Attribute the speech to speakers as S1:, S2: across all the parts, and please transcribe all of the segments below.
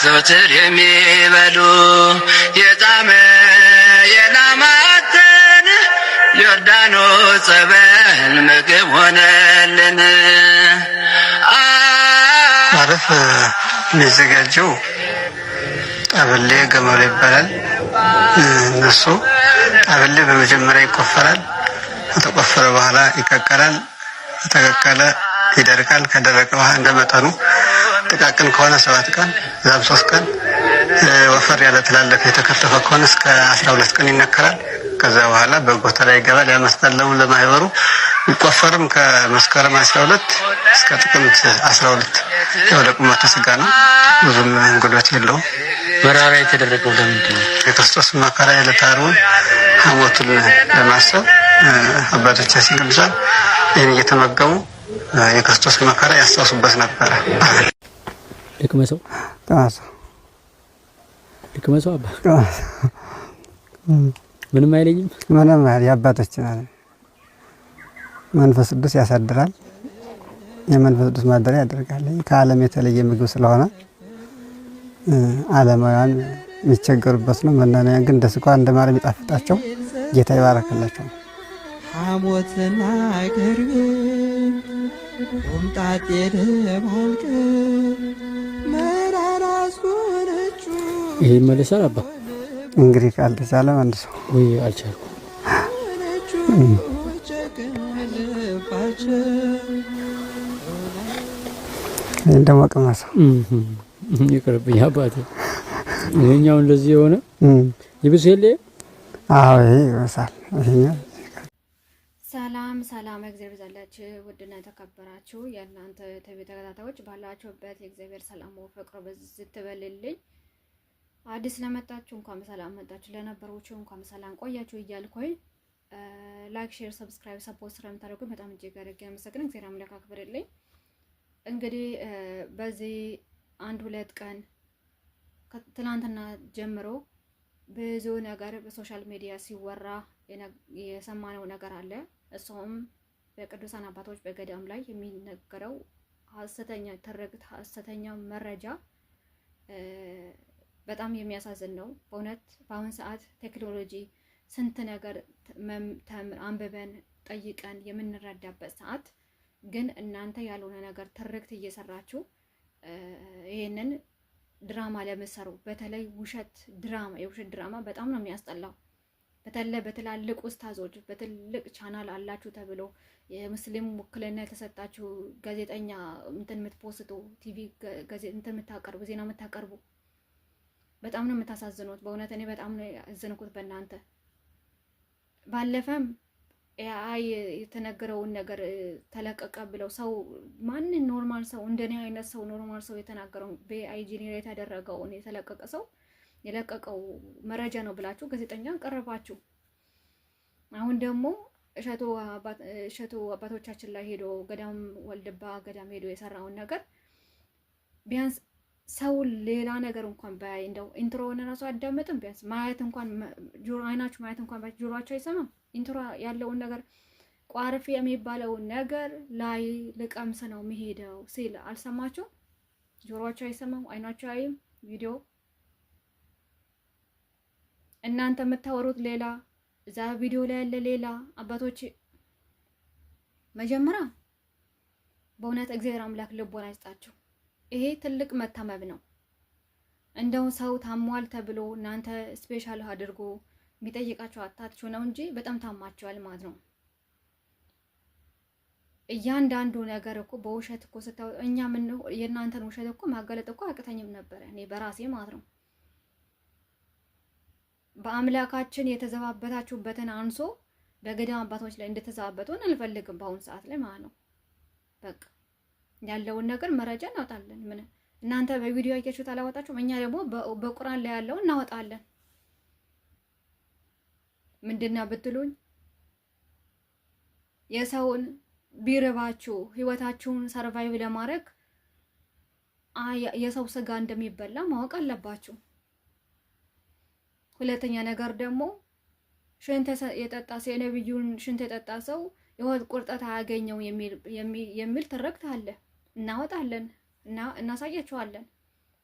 S1: ዘወትር የሚበሉ የጣመ የላማተን ዮርዳኖስ ጸበል ምግብ ሆነልን።
S2: ማረፍ የሚዘጋጀው ጠበሌ ገመሎ ይባላል። እነሱ ጠበሌ በመጀመሪያ ይቆፈራል። ከተቆፈረ በኋላ ይቀቀላል። ከተቀቀለ ይደርቃል። ከደረቀ በኋላ እንደመጠኑ ጥቃቅን ከሆነ 7 ቀን እዛም 3 ቀን ወፈር ያለ ትላለፈ የተከተፈ ከሆነ እስከ 12 ቀን ይነከራል። ከዛ በኋላ በጎተራ ይገባል። ያመስጠለው ለማህበሩ ይቆፈርም ከመስከረም 12 እስከ ጥቅምት 12 የወለቁመቱ ስጋ ነው። ብዙም እንግዶት የለውም።
S3: መራራ የተደረገው ለምንድን ነው?
S2: የክርስቶስ መከራ የለታሩን ሐሞቱን ለማሰብ አባቶቻችን ቅዱሳን ይህን እየተመገቡ የክርስቶስ መከራ ያስታውሱበት ነበረ።
S3: ልክመሰው አባ ምንም አይለኝም።
S2: ምንም የአባቶችን አለ መንፈስ ቅዱስ ያሳድራል። የመንፈስ ቅዱስ ማደሪያ ያደርጋል። ከዓለም የተለየ ምግብ ስለሆነ ዓለማውያን የሚቸገሩበት ነው። መናንያን ግን እንደ ስኳር እንደ ማር የሚጣፍጣቸው ጌታ ይባረክላቸው።
S4: ሐሞትና ቅርብ ሆምጣጤ ደባልቀ መራራስ ሆነቹ
S3: ይሄ መለሳል አባ
S2: እንግዲህ ካልተቻለ አንድ ሰው
S3: ወይ አልቻልኩም።
S2: እንደው ቀማሳ
S3: ይቅርብኝ አባቴ። ይሄኛው እንደዚህ የሆነ ይብስል።
S2: አዎ ይብሳል። ይሄኛው
S5: ሰላም እግዚአብሔር ይዛላችሁ። ውድና ተከበራችሁ የእናንተ ተከታታዮች ባላችሁበት የእግዚአብሔር ሰላም ወፍቅር በዚህ ትበልልኝ። አዲስ ለመጣችሁ እንኳን ሰላም መጣችሁ፣ ለነበሩችሁ እንኳን ሰላም ቆያችሁ እያልኩኝ ላይክ፣ ሼር፣ ሰብስክራይብ ሰፖርት ስለምታደርጉ በጣም እጅግ አድርጌ አመሰግናለሁ። እግዚአብሔር አምላክ አክብርልኝ። እንግዲህ በዚህ 1-2 ቀን ትናንትና ጀምሮ ብዙ ነገር በሶሻል ሚዲያ ሲወራ የሰማነው ነገር አለ። እሱም በቅዱሳን አባቶች በገዳም ላይ የሚነገረው ሐሰተኛ ትርክት፣ ሐሰተኛ መረጃ በጣም የሚያሳዝን ነው። በእውነት በአሁን ሰዓት ቴክኖሎጂ ስንት ነገር አንብበን ጠይቀን የምንረዳበት ሰዓት ግን እናንተ ያልሆነ ነገር ትርክት እየሰራችሁ ይሄንን ድራማ ለምትሰሩ በተለይ ውሸት ድራማ የውሸት ድራማ በጣም ነው የሚያስጠላው። በተለይ በትላልቅ ኡስታዞች በትልቅ ቻናል አላችሁ ተብሎ የሙስሊም ውክልና የተሰጣችሁ ጋዜጠኛ እንትን የምትፖስቱ ቲቪ እንትን የምታቀርቡ ዜና የምታቀርቡ በጣም ነው የምታሳዝኑት። በእውነት እኔ በጣም ነው ያዘንኩት በእናንተ። ባለፈም ኤአይ የተነገረውን ነገር ተለቀቀ ብለው ሰው ማን ኖርማል ሰው እንደኔ አይነት ሰው ኖርማል ሰው የተናገረው በኤአይ ጄኔሬት ያደረገውን የተለቀቀ ሰው የለቀቀው መረጃ ነው ብላችሁ ጋዜጠኛ ቀረባችሁ። አሁን ደግሞ እሸቱ አባቶቻችን ላይ ሄዶ ገዳም ወልድባ ገዳም ሄዶ የሰራውን ነገር ቢያንስ ሰው ሌላ ነገር እንኳን ባይ እንደው ኢንትሮውን ራሱ አዳመጥም ቢያንስ ማየት እንኳን አይናችሁ ማየት እንኳን ጆሮአችሁ አይሰማም። ኢንትሮ ያለውን ነገር ቋርፍ የሚባለውን ነገር ላይ ልቀምስ ነው የሚሄደው ሲል አልሰማችሁ? ጆሮአችሁ አይሰማም፣ አይናችሁ አይም ቪዲዮ እናንተ የምታወሩት ሌላ፣ እዛ ቪዲዮ ላይ ያለ ሌላ። አባቶች መጀመሪያ በእውነት እግዚአብሔር አምላክ ልቦና ይስጣችሁ። ይሄ ትልቅ መታመም ነው። እንደው ሰው ታሟል ተብሎ እናንተ ስፔሻል አድርጎ የሚጠይቃችሁ አታችሁ ነው እንጂ በጣም ታማችኋል ማለት ነው። እያንዳንዱ ነገር እኮ በውሸት እኮ ስታው እኛ ምን ነው የእናንተን ውሸት እኮ ማጋለጥ እኮ አቅተኝም ነበር እኔ በራሴ ማለት ነው። በአምላካችን የተዘባበታችሁበትን አንሶ በገዳም አባቶች ላይ እንደተዘባበቱን አልፈልግም በአሁን ሰዓት ላይ ማለት ነው። በቃ ያለውን ነገር መረጃ እናወጣለን። ምን እናንተ በቪዲዮ አይታችሁት አላወጣችሁም፣ እኛ ደግሞ በቁርአን ላይ ያለውን እናወጣለን። ምንድነው ብትሉኝ የሰውን ቢርባችሁ ህይወታችሁን ሰርቫይቭ ለማድረግ የሰው ስጋ እንደሚበላ ማወቅ አለባችሁ። ሁለተኛ ነገር ደግሞ ሽንት የጠጣ ሰው የነብዩን ሽንት የጠጣ ሰው የሆድ ቁርጠት አያገኘው የሚል ትርክት አለ። እናወጣለን እና እናሳያችኋለን።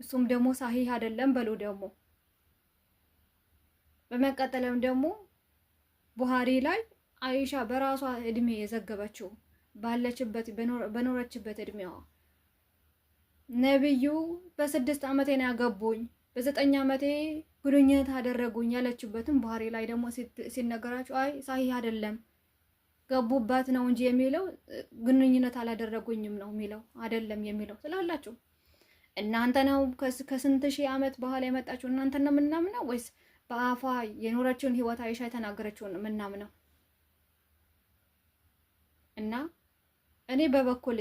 S5: እሱም ደግሞ ሳሂህ አይደለም በሉ ደግሞ። በመቀጠልም ደግሞ ቡሃሪ ላይ አይሻ በራሷ እድሜ የዘገበችው ባለችበት በኖረችበት እድሜዋ ነብዩ በ6 ዓመቴ ነው ያገቡኝ፣ በ9 ዓመቴ ግንኙነት አደረጉኝ ያለችበትን ቡሃሪ ላይ ደግሞ ሲነገራችሁ አይ ሳሂህ አይደለም ገቡባት ነው እንጂ የሚለው ግንኙነት አላደረጉኝም ነው የሚለው አይደለም የሚለው ስላላችሁ እናንተ ነው ከስንት ሺህ ዓመት በኋላ የመጣችሁ እናንተ ነው የምናምነው ወይስ በአፏ የኖረችውን ህይወት አይሻ የተናገረችውን የምናምነው? እና እኔ በበኩሌ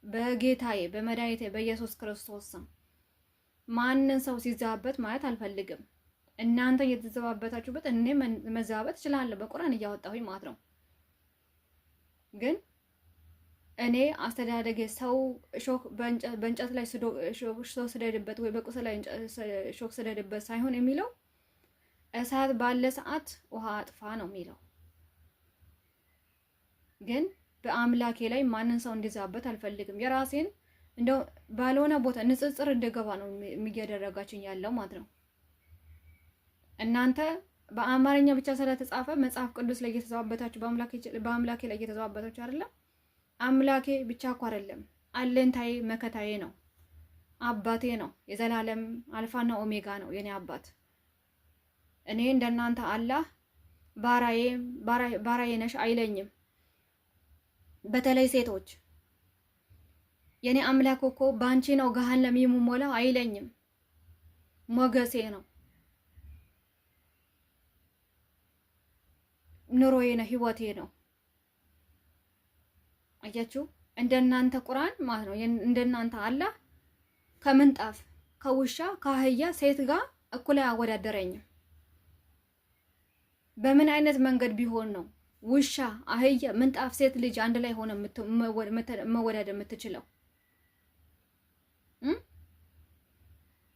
S5: በጌታዬ በመድኃኒቴ በኢየሱስ ክርስቶስ ስም ማንን ሰው ሲዛበት ማለት አልፈልግም። እናንተ እየተዘባበታችሁበት እኔ መዛበት እችላለሁ በቁርአን እያወጣሁኝ ማለት ነው። ግን እኔ አስተዳደጌ ሰው ሾክ በእንጨት ላይ ሾክ ስደድበት ወይ በቁስል ላይ ሾክ ስደድበት ሳይሆን የሚለው እሳት ባለ ሰዓት ውሃ አጥፋ ነው የሚለው። ግን በአምላኬ ላይ ማንን ሰው እንዲዛበት አልፈልግም። የራሴን እንደው ባልሆነ ቦታ ንጽጽር እንደገባ ነው የሚያደርጋችኝ ያለው ማለት ነው። እናንተ በአማርኛ ብቻ ስለተጻፈ መጽሐፍ ቅዱስ ላይ እየተዘባበታችሁ በአምላኬ ላይ እየተዘባበታችሁ አይደለም። አምላኬ ብቻ እኮ አይደለም፣ አለንታዬ መከታዬ ነው፣ አባቴ ነው፣ የዘላለም አልፋና ኦሜጋ ነው የኔ አባት። እኔ እንደናንተ አላህ ባራዬ ነሽ አይለኝም። በተለይ ሴቶች የኔ አምላክ እኮ ባንቺ ነው ገሃነም የሚሞላው አይለኝም። ሞገሴ ነው፣ ኑሮዬ ነው፣ ህይወቴ ነው። አያችሁ እንደናንተ ቁርአን ማለት ነው እንደናንተ አላህ ከምንጣፍ ከውሻ ከአህያ ሴት ጋር እኩል አያወዳደረኝም። በምን አይነት መንገድ ቢሆን ነው ውሻ አህያ ምንጣፍ ሴት ልጅ አንድ ላይ ሆነ መወዳደር የምትችለው?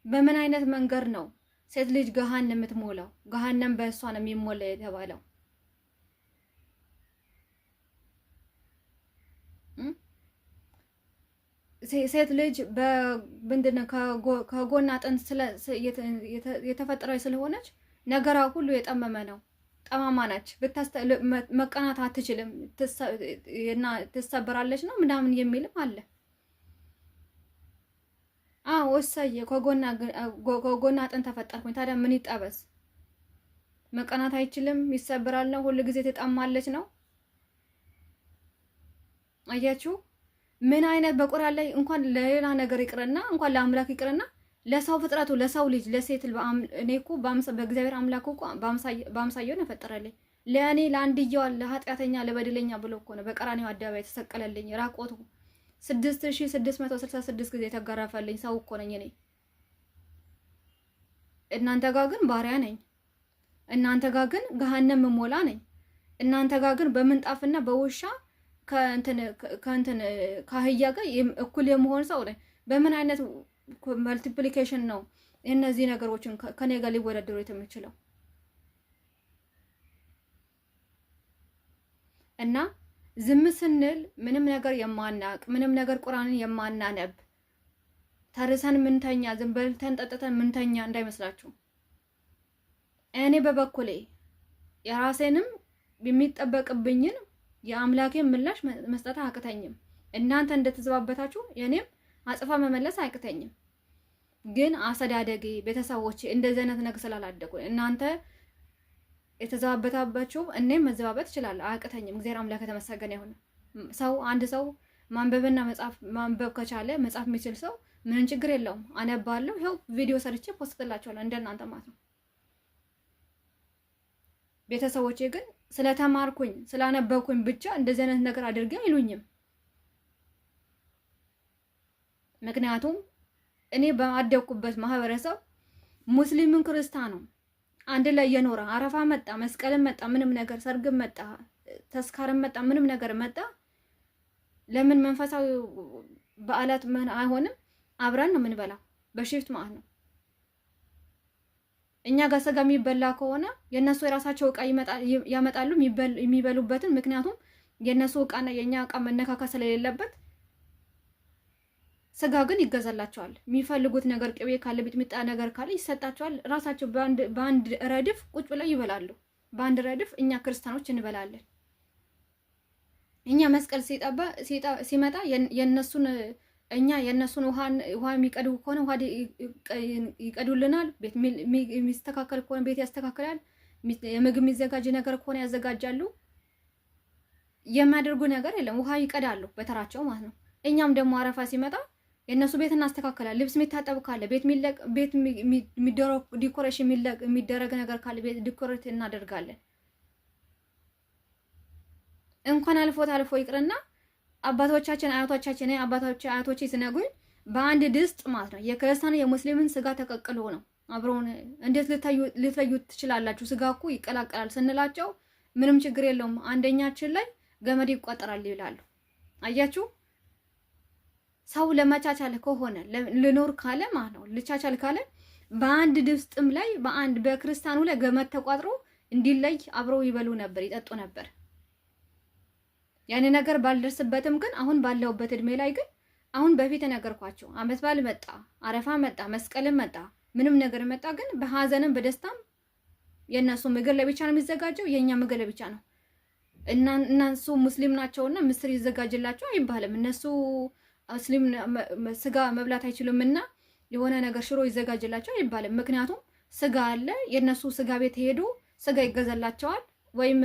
S5: በምን አይነት መንገድ ነው ሴት ልጅ ገሃነም የምትሞላው? ገሃነም በእሷ ነው የሚሞላ የተባለው። ሴት ልጅ በምንድነው ከጎን አጥንት የተፈጠረች ስለሆነች ነገሯ ሁሉ የጠመመ ነው። ጠማማ ናች። መቀናት አትችልም፣ ትሰበራለች ነው ምናምን የሚልም አለ። ወሳዬ ከጎን አጥንት ተፈጠርኩኝ ታዲያ ምን ይጠበስ? መቀናት አይችልም፣ ይሰበራል ነው፣ ሁሉ ጊዜ ትጠማለች ነው። አያችሁ ምን አይነት በቁርአን ላይ እንኳን ለሌላ ነገር ይቅርና እንኳን ለአምላክ ይቅርና ለሰው ፍጥረቱ ለሰው ልጅ ለሴት እኔ እኮ በእግዚአብሔር አምላክ እኮ በአምሳያው ነው ፈጠረልኝ። ለእኔ ለአንድየዋ ለኃጢአተኛ ለበደለኛ ብሎ እኮ ነው በቀራንዮ አደባባይ የተሰቀለልኝ። ራቆቱ 6666 ጊዜ የተገረፈልኝ ሰው እኮ ነኝ እኔ። እናንተ ጋር ግን ባሪያ ነኝ። እናንተ ጋር ግን ገሃነም ሞላ ነኝ። እናንተ ጋር ግን በምንጣፍና በውሻ ከእንትን ከአህያ ጋር እኩል የመሆን ሰው ነኝ። በምን አይነት መልቲፕሊኬሽን ነው እነዚህ ነገሮችን ከኔ ጋር ሊወዳደሩ የሚችለው? እና ዝም ስንል ምንም ነገር የማናቅ ምንም ነገር ቁርአንን የማናነብ ተርሰን ምንተኛ ዝም በልተን ጠጥተን ምንተኛ እንዳይመስላችሁ። እኔ በበኩሌ የራሴንም የሚጠበቅብኝን የአምላኬን ምላሽ መስጠት አያቅተኝም። እናንተ እንደተዘባበታችሁ የኔም አጽፋ መመለስ አያቅተኝም። ግን አስተዳደጌ ቤተሰቦቼ እንደዚህ አይነት ነገር ስላላደጉ እናንተ የተዘባበታባችሁ እኔም መዘባበት እችላለሁ፣ አያቅተኝም። እግዚአብሔር አምላክ የተመሰገነ ይሁን። አንድ ሰው ማንበብና መጻፍ ማንበብ ከቻለ መጻፍ የሚችል ሰው ምንም ችግር የለውም። አነባለሁ፣ ይኸው ቪዲዮ ሰርቼ ፖስትላችኋለሁ እንደናንተ ማለት ነው። ቤተሰቦቼ ግን ስለተማርኩኝ ስላነበብኩኝ ብቻ እንደዚህ አይነት ነገር አድርጌ አይሉኝም። ምክንያቱም እኔ ባደኩበት ማህበረሰብ ሙስሊምን ክርስቲያኑ አንድ ላይ የኖረ አረፋ መጣ፣ መስቀልም መጣ፣ ምንም ነገር ሰርግም መጣ፣ ተስካርም መጣ፣ ምንም ነገር መጣ፣ ለምን መንፈሳዊ በዓላት ምን አይሆንም? አብረን ነው የምንበላው በሽፍት ማለት ነው። እኛ ጋር ስጋ የሚበላ ከሆነ የነሱ የራሳቸው እቃ ያመጣሉ የሚበሉበትን። ምክንያቱም የነሱ እቃና የኛ እቃ መነካከት ስለሌለበት ስጋ ግን ይገዛላቸዋል። የሚፈልጉት ነገር ቅቤ ካለ ቢጥሚጣ ነገር ካለ ይሰጣቸዋል። ራሳቸው በአንድ ረድፍ ቁጭ ብለው ይበላሉ። በአንድ ረድፍ እኛ ክርስቲያኖች እንበላለን። እኛ መስቀል ሲመጣ የነሱን ውሃ የሚቀዱ ከሆነ ውሃ ይቀዱልናል። ቤት የሚስተካከል ከሆነ ቤት ያስተካክላል። የምግብ የሚዘጋጅ ነገር ከሆነ ያዘጋጃሉ። የሚያደርጉ ነገር የለም። ውሃ ይቀዳሉ በተራቸው ማለት ነው። እኛም ደግሞ አረፋ ሲመጣ የነሱ ቤት እናስተካክላለን። ልብስ የሚታጠብ ካለ ቤት ዲኮሬሽን የሚደረግ ነገር ካለ ቤት ዲኮሬት እናደርጋለን። እንኳን አልፎ ይቅርና አባቶቻችን አያቶቼ ሲነግሩኝ በአንድ ድስት ማለት ነው የክርስቲያን የሙስሊምን ስጋ ተቀቅሎ ነው አብረውን። እንዴት ልትለዩት ትችላላችሁ? ስጋ እኮ ይቀላቀላል ስንላቸው ምንም ችግር የለውም አንደኛችን ላይ ገመድ ይቋጠራል ይላሉ። አያችሁ፣ ሰው ለመቻቻል ከሆነ ልኖር ካለ ማለት ነው ልቻቻል ካለ በአንድ ድስጥም ላይ በክርስቲያኑ ላይ ገመድ ተቋጥሮ እንዲለይ አብረው ይበሉ ነበር፣ ይጠጡ ነበር። ያን ነገር ባልደርስበትም ግን አሁን ባለውበት እድሜ ላይ ግን አሁን በፊት የነገርኳቸው አመት በዓል መጣ፣ አረፋ መጣ፣ መስቀልም መጣ፣ ምንም ነገር መጣ፣ ግን በሀዘንም በደስታም የነሱ ምግብ ለብቻ ነው የሚዘጋጀው፣ የኛ ምግብ ለብቻ ነው። እነሱ ሙስሊም ናቸውና ምስር ይዘጋጅላቸው አይባልም። እነሱ ሙስሊም ስጋ መብላት አይችሉምና የሆነ ነገር ሽሮ ይዘጋጅላቸው አይባልም። ምክንያቱም ስጋ አለ። የነሱ ስጋ ቤት ሄዱ ስጋ ይገዛላቸዋል። ወይም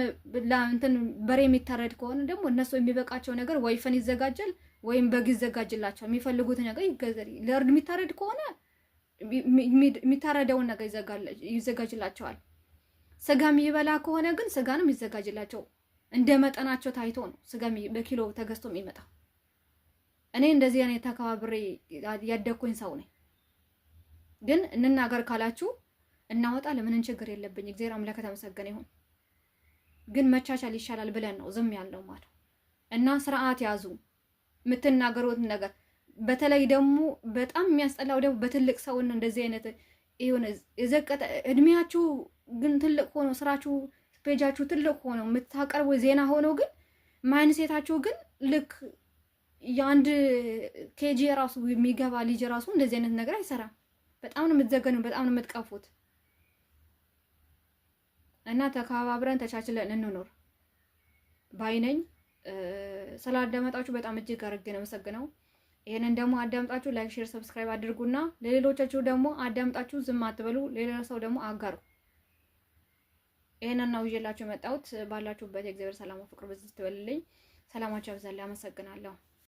S5: ለእንትን በሬ የሚታረድ ከሆነ ደግሞ እነሱ የሚበቃቸው ነገር ወይፈን ይዘጋጃል ወይም በግ ይዘጋጅላቸው። የሚፈልጉት ነገር ይገዛል። ለእርድ የሚታረድ ከሆነ የሚታረደውን ነገር ይዘጋጅላቸዋል። ስጋ የሚበላ ከሆነ ግን ስጋ ነው የሚዘጋጅላቸው። እንደ መጠናቸው ታይቶ ነው ስጋ በኪሎ ተገዝቶ የሚመጣው። እኔ እንደዚህ አይነት ተከባብሬ ያደኩኝ ሰው ነኝ። ግን እንናገር ካላችሁ እናወጣለን፣ ምንም ችግር የለብኝ። እግዚአብሔር አምላክ ተመሰገነ ይሁን። ግን መቻቻል ይሻላል ብለን ነው ዝም ያልነው ማለት እና ስርዓት ያዙ የምትናገሩት ነገር። በተለይ ደግሞ በጣም የሚያስጠላው ደግሞ በትልቅ ሰውና እንደዚህ አይነት ይሁን የዘቀጠ እድሜያችሁ ግን ትልቅ ሆኖ ስራችሁ ፔጃችሁ ትልቅ ሆኖ የምታቀርቡ ዜና ሆኖ ግን ማይንሴታችሁ ግን ልክ የአንድ ኬጂ ራሱ የሚገባ ልጅ ራሱ እንደዚህ አይነት ነገር አይሰራም። በጣም ነው የምትዘገኑ፣ በጣም ነው የምትቀፉት። እና ተከባብረን ተቻችለን እንኖር ባይነኝ። ስላዳመጣችሁ በጣም እጅግ አድርጌ ነው የምሰግነው። ይሄንን ደግሞ አዳምጣችሁ ላይክ፣ ሼር፣ ሰብስክራይብ አድርጉና ለሌሎቻችሁ ደግሞ አዳምጣችሁ ዝም አትበሉ። ሌላ ሰው ደግሞ አጋሩ። ይሄንን ነው ይዤላችሁ የመጣሁት። ባላችሁበት የእግዚአብሔር ሰላም ፍቅር በዚህ ትበልልኝ። ሰላማችሁ ያብዛልኝ። አመሰግናለሁ።